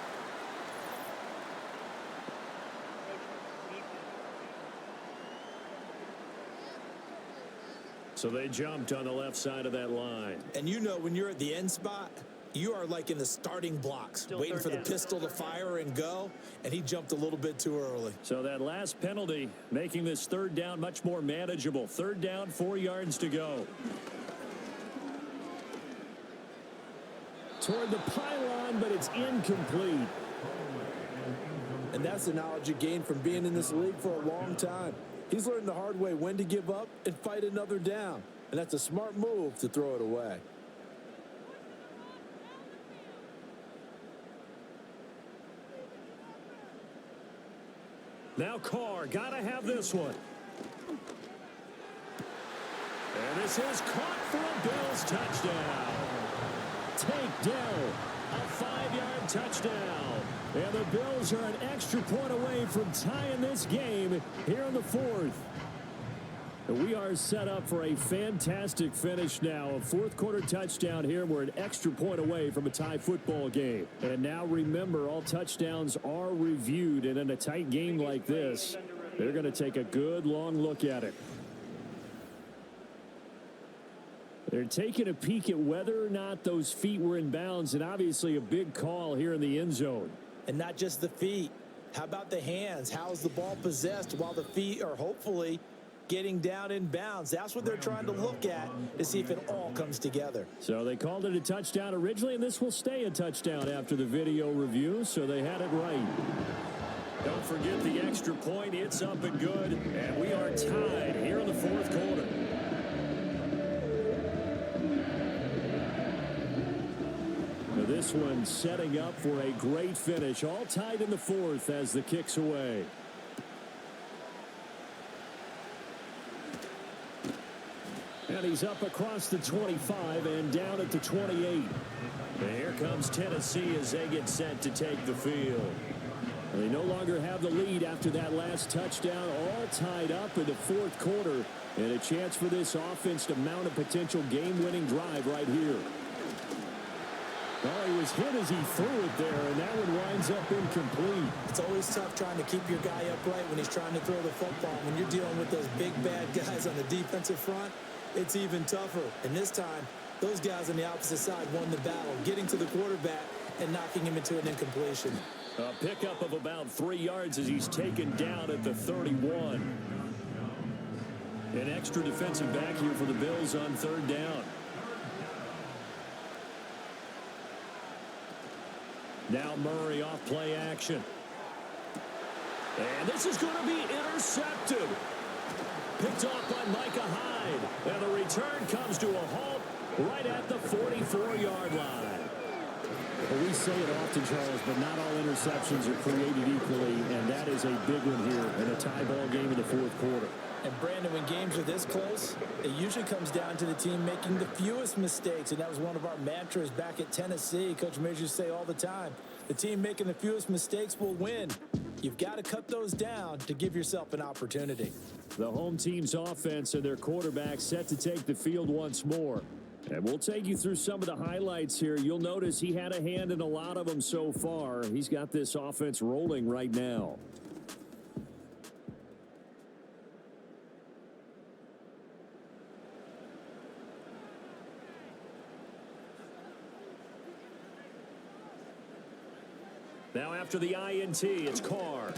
So they jumped on the left side of that line. And you know when you're at the end spot, you are like in the starting blocks, waiting for the pistol to fire and go, and he jumped a little bit too early. So that last penalty making this 3rd down much more manageable. 3rd down, 4 yards to go. Toward the pylon, but it's incomplete. And that's the knowledge you gain from being in this league for a long time. He's learned the hard way when to give up and fight another down. And that's a smart move to throw it away. Now Carr, gotta have this one. And this is caught for a Bills touchdown. Takedown, a 5-yard touchdown. And the Bills are an extra point away from tying this game here in the 4th. We are set up for a fantastic finish now. A 4th quarter touchdown here. We're an extra point away from a tie football game. And now remember, all touchdowns are reviewed. And in a tight game like this, they're going to take a good long look at it. They're taking a peek at whether or not those feet were in bounds. And obviously a big call here in the end zone. And not just the feet. How about the hands? How's the ball possessed while the feet are hopefully getting down in bounds? That's what they're trying to look at to see if it all comes together. So they called it a touchdown originally, and this will stay a touchdown after the video review, so they had it right. Don't forget the extra point. It's up and good, and we are tied here in the fourth quarter. Now this one setting up for a great finish. All tied in the fourth as the kick's away. And he's up across the 25 and down at the 28. And here comes Tennessee as they get set to take the field. They no longer have the lead after that last touchdown, all tied up in the fourth quarter, and a chance for this offense to mount a potential game-winning drive right here. Oh, he was hit as he threw it there, and that one winds up incomplete. It's always tough trying to keep your guy upright when he's trying to throw the football. When you're dealing with those big, bad guys on the defensive front, it's even tougher. And this time, those guys on the opposite side won the battle, getting to the quarterback and knocking him into an incompletion. A pickup of about 3 yards as he's taken down at the 31. An extra defensive back here for the Bills on third down. Now Murray off play action. And this is going to be intercepted. Picked off by Micah Hyde. And the return comes to a halt right at the 44-yard line. Well, we say it often, Charles, but not all interceptions are created equally, and that is a big one here in a tie ball game in the fourth quarter. And, Brandon, when games are this close, it usually comes down to the team making the fewest mistakes, and that was one of our mantras back at Tennessee. Coach Majors used to say all the time, the team making the fewest mistakes will win. You've got to cut those down to give yourself an opportunity. The home team's offense and their quarterback set to take the field once more. And we'll take you through some of the highlights here. You'll notice he had a hand in a lot of them so far. He's got this offense rolling right now. Now after the INT, it's Carr.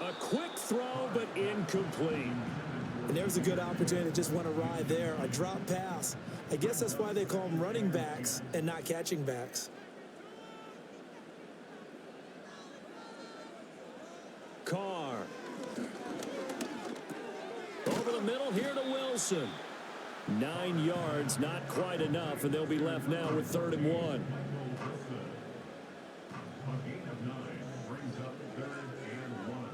A quick throw, but incomplete. And there's a good opportunity to just went awry there. A drop pass. I guess that's why they call them running backs and not catching backs. Carr. Over the middle here to Wilson. 9 yards, not quite enough, and they'll be left now with 3rd and 1. A gain of 9 brings up 3rd and 1.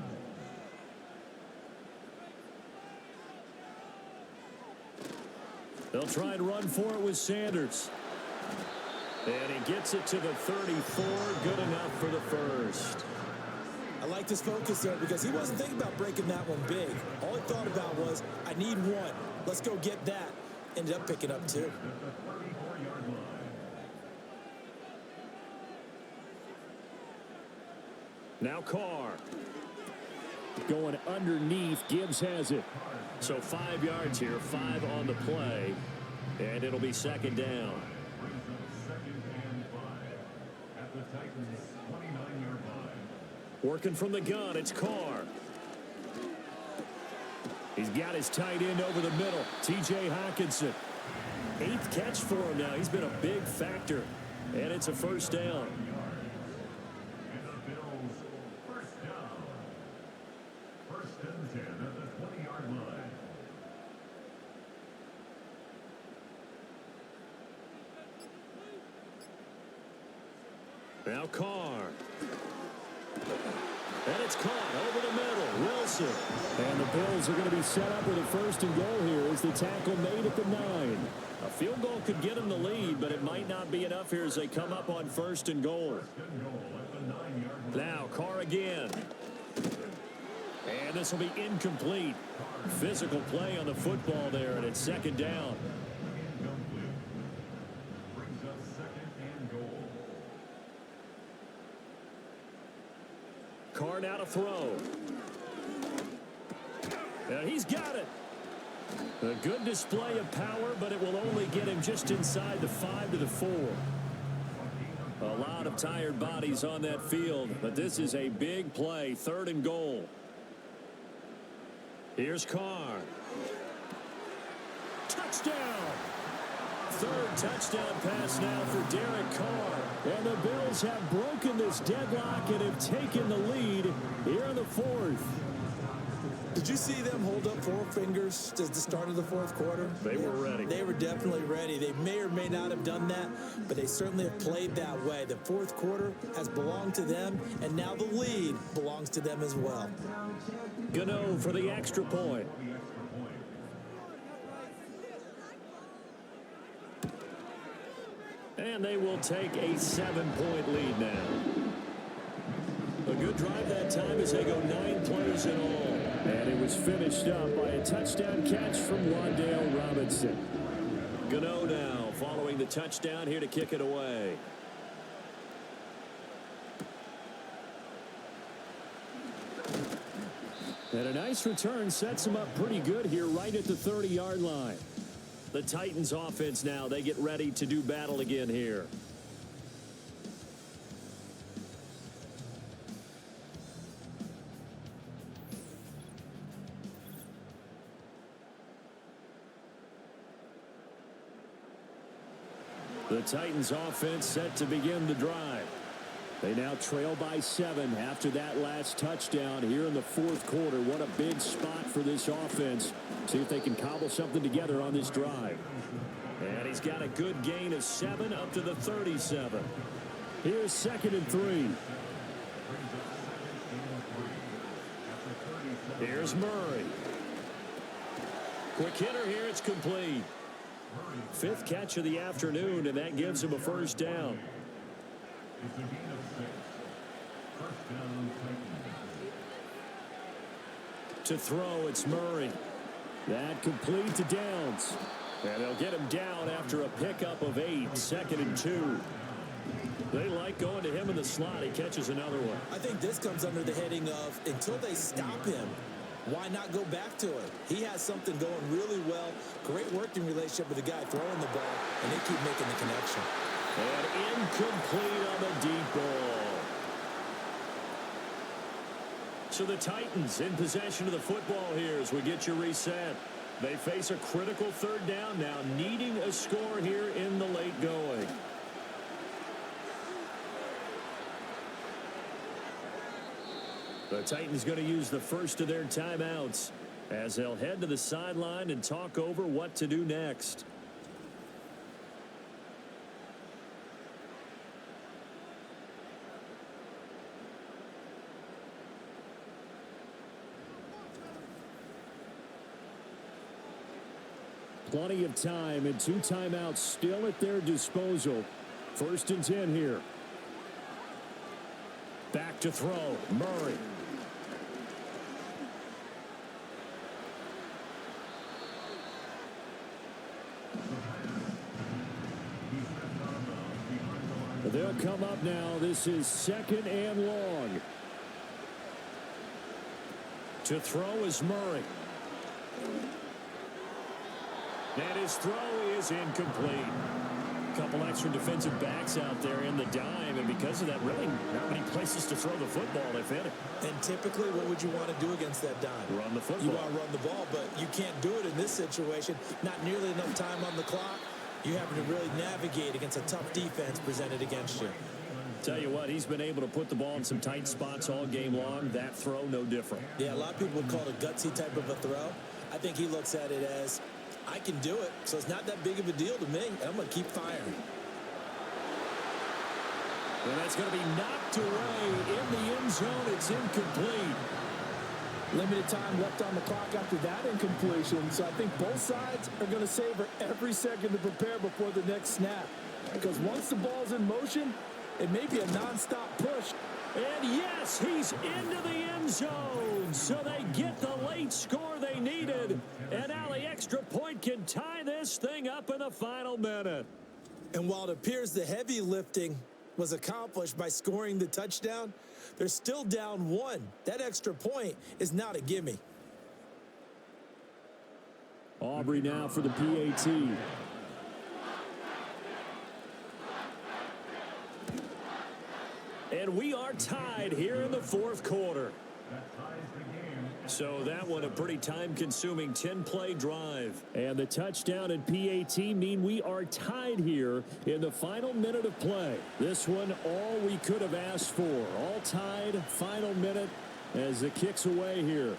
They'll try and run for it with Sanders. And he gets it to the 34. Good enough for the first. I like this focus there because he wasn't thinking about breaking that one big. All he thought about was, I need one. Let's go get that. Ended up picking up 2. At the 34-yard line. Now Carr. Going underneath. Gibbs has it. So 5 yards here, 5 on the play. And it'll be 2nd down. Brings up 2nd and 5 at the Titans' 29-yard line. Working from the gun, it's Carr. He's got his tight end over the middle, T.J. Hockenson. 8th catch for him now. He's been a big factor. And it's a 1st down. And the Bills' 1st down. 1st and 10 at the 20-yard line. Now Carr. And it's caught over the middle. Wilson. And the Bills are going to be set up with a 1st and goal here as the tackle made at the 9. A field goal could get them the lead, but it might not be enough here as they come up on 1st and goal. Now Carr again. And this will be incomplete. Physical play on the football there, and it's 2nd down. Brings up 2nd and goal. Carr now to throw. And he's got it. A good display of power, but it will only get him just inside the 5 to the 4. A lot lot of tired bodies on that field, but this is a big play, 3rd and goal. Here's Carr. Touchdown! 3rd touchdown pass now for Derek Carr. And the Bills have broken this deadlock and have taken the lead here in the 4th. Did you see them hold up 4 fingers at the start of the 4th quarter? They were ready. They were definitely ready. They may or may not have done that, but they certainly have played that way. The 4th quarter has belonged to them, and now the lead belongs to them as well. Gano for the extra point. And they will take a 7-point lead now. A good drive that time as they go 9 plays in all. And it was finished up by a touchdown catch from Wan'Dale Robinson. Gano now following the touchdown here to kick it away. And a nice return sets him up pretty good here right at the 30-yard line. The Titans offense now, they get ready to do battle again here. The Titans offense set to begin the drive. They now trail by 7 after that last touchdown here in the 4th quarter. What a big spot for this offense. See if they can cobble something together on this drive. And he's got a good gain of 7 up to the 37. Here's 2nd and 3. Here's Murray. Quick hitter here. It's complete. 5th catch of the afternoon, and that gives him a 1st down. To throw, it's Murray. That complete to Downs. And they'll get him down after a pickup of 8, 2nd and 2. They like going to him in the slot. He catches another one. I think this comes under the heading of until they stop him, why not go back to it? He has something going really well. Great working relationship with the guy throwing the ball, and they keep making the connection. And incomplete on the deep ball. So the Titans in possession of the football here as we get you reset. They face a critical 3rd down now, needing a score here in the late going. The Titans going to use the first of their timeouts as they'll head to the sideline and talk over what to do next. Plenty of time and 2 timeouts still at their disposal. 1st and 10 here. Back to throw. Murray. They'll come up now. This is 2nd and long. To throw is Murray. And his throw is incomplete. A couple extra defensive backs out there in the dime, and because of that, really not many places to throw the football, if any. And typically, what would you want to do against that dime? Run the football. You want to run the ball, but you can't do it in this situation. Not nearly enough time on the clock. You have to really navigate against a tough defense presented against you. Tell you what, he's been able to put the ball in some tight spots all game long. That throw, no different. Yeah, a lot of people would call it a gutsy type of a throw. I think he looks at it as, I can do it, so it's not that big of a deal to me. I'm going to keep firing. And that's going to be knocked away in the end zone. It's incomplete. Limited time left on the clock after that incompletion, so I think both sides are going to savor every second to prepare before the next snap. Because once the ball's in motion, it may be a nonstop push. And yes, he's into the end zone. So they get the late score they needed. And now the extra point can tie this thing up in the final minute. And while it appears the heavy lifting was accomplished by scoring the touchdown, they're still down 1. That extra point is not a gimme. Aubrey now for the PAT. And we are tied here in the fourth quarter. So that one a pretty time-consuming 10-play drive. And the touchdown and PAT mean we are tied here in the final minute of play. This one all we could have asked for. All tied, final minute as the kick's away here.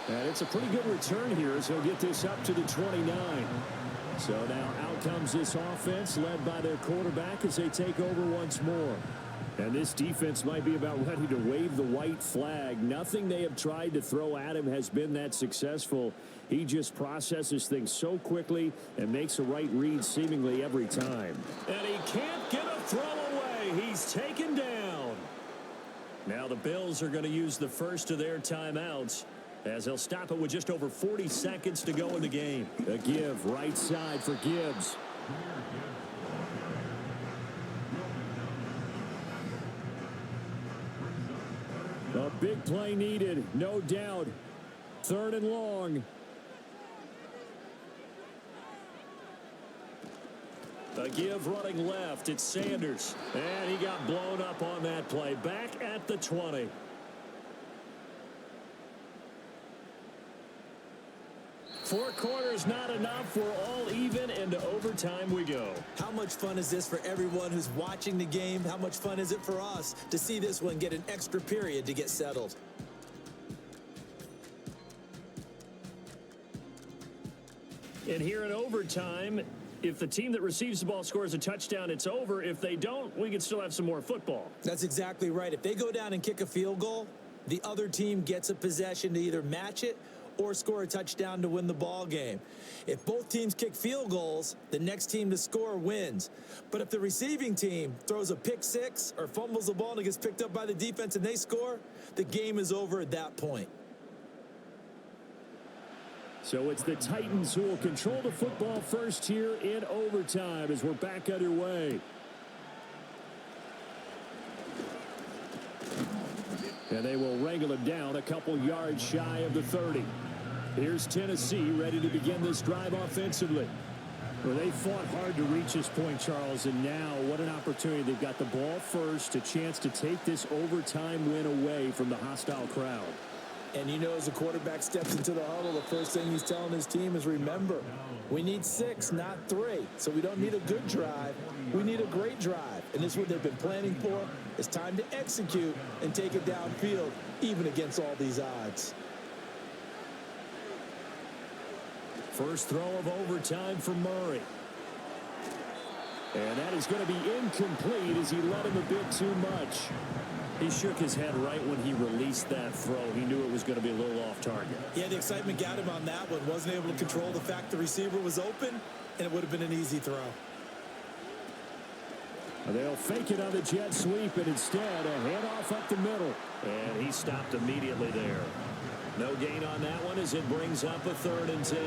And it's a pretty good return here as he'll get this up to the 29. So now out comes this offense led by their quarterback as they take over once more. And this defense might be about ready to wave the white flag. Nothing they have tried to throw at him has been that successful. He just processes things so quickly and makes a right read seemingly every time. And he can't get a throw away. He's taken down. Now the Bills are going to use the first of their timeouts as they'll stop it with just over 40 seconds to go in the game. A give right side for Gibbs. A big play needed, no doubt. 3rd and long. A give running left. It's Sanders. And he got blown up on that play. Back at the 20. Four quarters not enough. We're all even, and to overtime we go. How much fun is this for everyone who's watching the game? How much fun is it for us to see this one get an extra period to get settled? And here in overtime, if the team that receives the ball scores a touchdown, it's over. If they don't, we can still have some more football. That's exactly right. If they go down and kick a field goal, the other team gets a possession to either match it or score a touchdown to win the ball game. If both teams kick field goals, the next team to score wins. But if the receiving team throws a pick six or fumbles the ball and it gets picked up by the defense and they score, the game is over at that point. So it's the Titans who will control the football first here in overtime as we're back underway. And they will wrangle him down a couple yards shy of the 30. Here's Tennessee ready to begin this drive offensively. Well, they fought hard to reach this point, Charles, and now what an opportunity. They've got the ball first, a chance to take this overtime win away from the hostile crowd. And you know, as the quarterback steps into the huddle, the first thing he's telling his team is, remember, we need 6, not 3. So we don't need a good drive. We need a great drive. And this is what they've been planning for. It's time to execute and take it downfield, even against all these odds. First throw of overtime for Murray. And that is going to be incomplete as he let him a bit too much. He shook his head right when he released that throw. He knew it was going to be a little off target. Yeah, the excitement got him on that one. Wasn't able to control the fact the receiver was open, and it would have been an easy throw. They'll fake it on the jet sweep, and instead a handoff up the middle. And he stopped immediately there. No gain on that one as it brings up a 3rd and 10.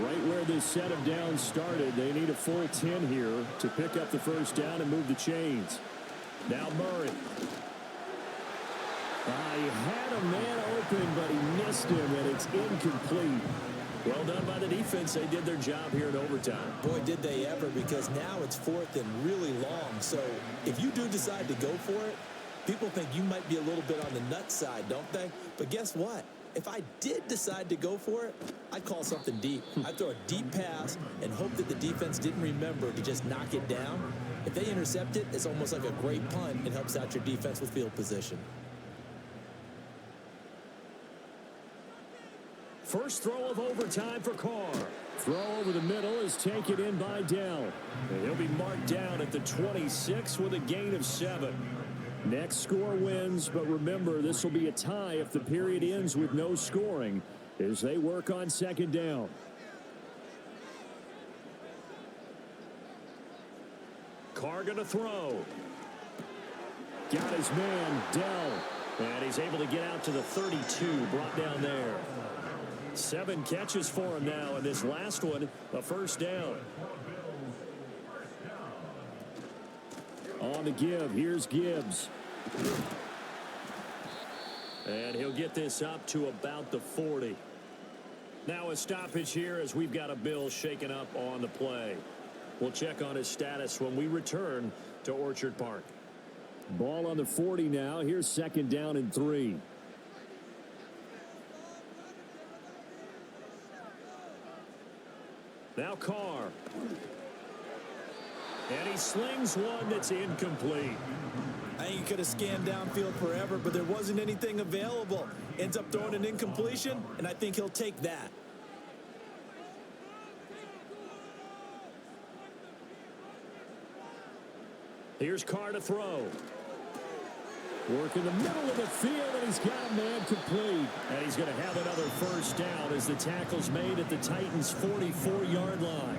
Right where this set of downs started, they need a full 10 here to pick up the first down and move the chains. Now Murray. He had a man open, but he missed him, and it's incomplete. Well done by the defense. They did their job here in overtime. Boy, did they ever, because now it's 4th and really long. So if you do decide to go for it, people think you might be a little bit on the nut side, don't they? But guess what? If I did decide to go for it, I'd call something deep. I'd throw a deep pass and hope that the defense didn't remember to just knock it down. If they intercept it, it's almost like a great punt. It helps out your defense with field position. First throw of overtime for Carr. Throw over the middle is taken in by Dell. And he'll be marked down at the 26 with a gain of 7. Next score wins, but remember, this will be a tie if the period ends with no scoring as they work on 2nd down. Carr going to throw. Got his man, Dell. And he's able to get out to the 32, brought down there. 7 catches for him now, and this last one, a first down. On the give, here's Gibbs. And he'll get this up to about the 40. Now a stoppage here as we've got a Bill shaken up on the play. We'll check on his status when we return to Orchard Park. Ball on the 40 now. Here's 2nd down and 3. Now Carr. And he slings one that's incomplete. I think he could have scanned downfield forever, but there wasn't anything available. Ends up throwing an incompletion, and I think he'll take that. Here's Carr to throw. Work in the middle of the field, and he's got a man complete. And he's going to have another first down as the tackle's made at the Titans' 44-yard line.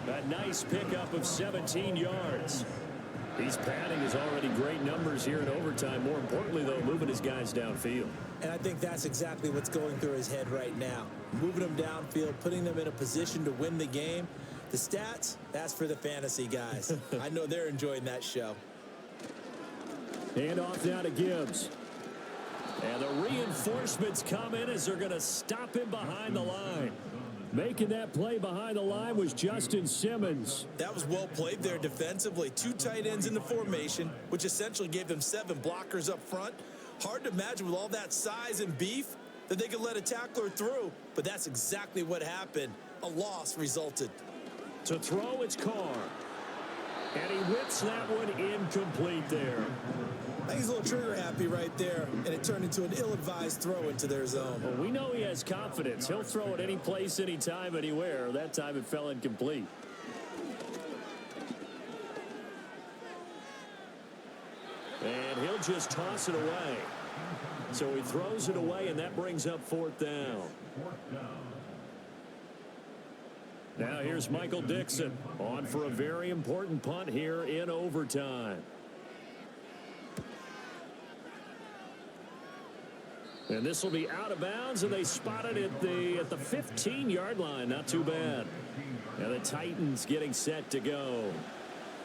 A nice pickup of 17 yards. He's padding his already great numbers here in overtime. More importantly, though, moving his guys downfield. And I think that's exactly what's going through his head right now. Moving them downfield, putting them in a position to win the game. The stats, that's for the fantasy guys. I know they're enjoying that show. Hand off now to Gibbs. And the reinforcements come in as they're going to stop him behind the line. Making that play behind the line was Justin Simmons. That was well played there defensively. 2 tight ends in the formation, which essentially gave them 7 blockers up front. Hard to imagine with all that size and beef that they could let a tackler through, but that's exactly what happened. A loss resulted. To throw, it's Carr. And he whips that one incomplete there. I think he's a little trigger happy right there, and it turned into an ill-advised throw into their zone. Well, we know he has confidence. He'll throw it any place, anytime, anywhere. That time it fell incomplete. And he'll just toss it away. So he throws it away, and that brings up 4th down. Now here's Michael Dixon on for a very important punt here in overtime. And this will be out of bounds, and they spot it at the 15-yard line. Not too bad. And the Titans getting set to go.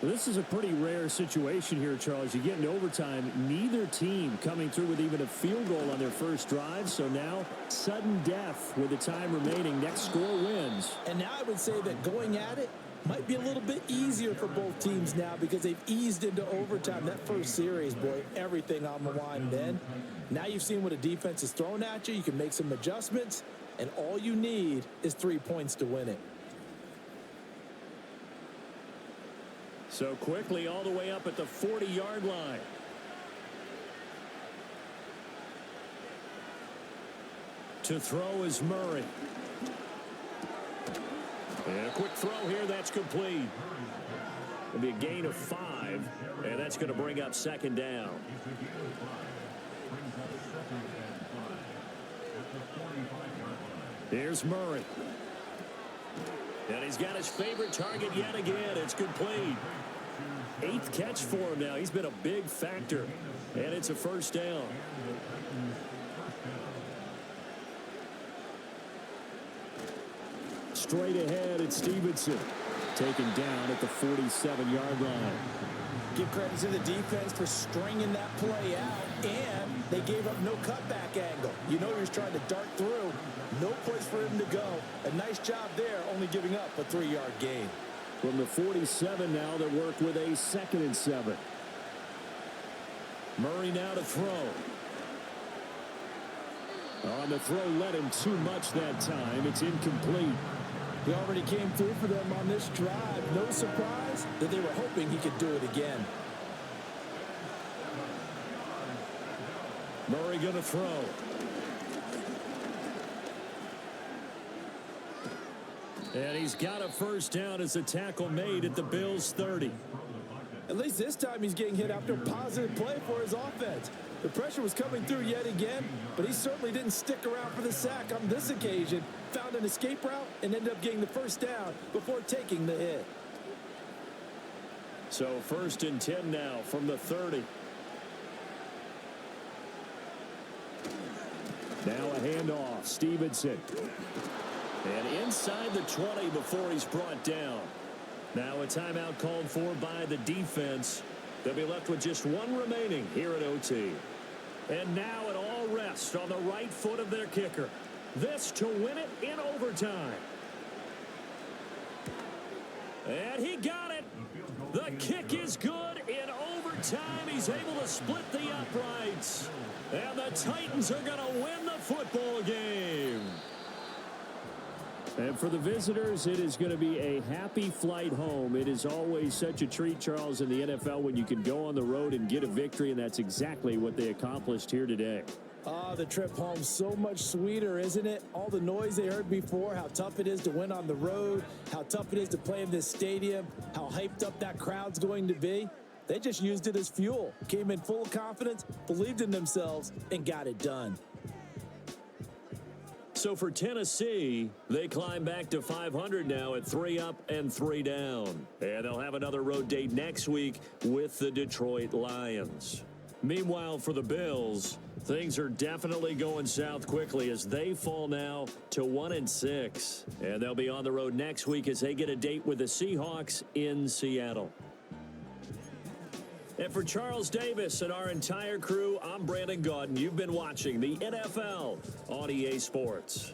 Well, this is a pretty rare situation here, Charles. You get into overtime, neither team coming through with even a field goal on their first drive. So now, sudden death with the time remaining. Next score wins. And now I would say that going at it might be a little bit easier for both teams now because they've eased into overtime. That first series, boy, everything on the line then. Now you've seen what a defense is throwing at you. You can make some adjustments, and all you need is 3 points to win it. So quickly all the way up at the 40-yard line. To throw is Murray. And a quick throw here, that's complete. It'll be a gain of 5, and that's going to bring up 2nd down. Here's Murray. And he's got his favorite target yet again. It's complete. 8th catch for him now. He's been a big factor. And it's a first down. Straight ahead, it's Stevenson. Taken down at the 47-yard line. Give credit to the defense for stringing that play out, and they gave up no cutback angle. You know he was trying to dart through. No place for him to go. A nice job there, only giving up a 3-yard gain. From the 47 now, they work with a 2nd and 7. Murray now to throw. On the throw, led him too much that time. It's incomplete. He already came through for them on this drive. No surprise that they were hoping he could do it again. Murray going to throw. And he's got a first down as a tackle made at the Bills' 30. At least this time he's getting hit after a positive play for his offense. The pressure was coming through yet again, but he certainly didn't stick around for the sack on this occasion. Found an escape route and ended up getting the first down before taking the hit. So 1st and 10 now from the 30. Now a handoff. Stevenson. And inside the 20 before he's brought down. Now a timeout called for by the defense. They'll be left with just 1 remaining here at OT. And now it all rests on the right foot of their kicker. This to win it in overtime. And he got it. The kick is good. In overtime, he's able to split the uprights. And the Titans are going to win the football game. And for the visitors, it is going to be a happy flight home. It is always such a treat, Charles, in the NFL when you can go on the road and get a victory, and that's exactly what they accomplished here today. The trip home so much sweeter, isn't it? All the noise they heard before, how tough it is to win on the road, how tough it is to play in this stadium, how hyped up that crowd's going to be. They just used it as fuel, came in full of confidence, believed in themselves, and got it done. So for Tennessee, they climb back to 500 now at 3 up and 3 down. And they'll have another road date next week with the Detroit Lions. Meanwhile, for the Bills, things are definitely going south quickly as they fall now to 1-6. And they'll be on the road next week as they get a date with the Seahawks in Seattle. And for Charles Davis and our entire crew, I'm Brandon Gaudin. You've been watching the NFL on EA Sports.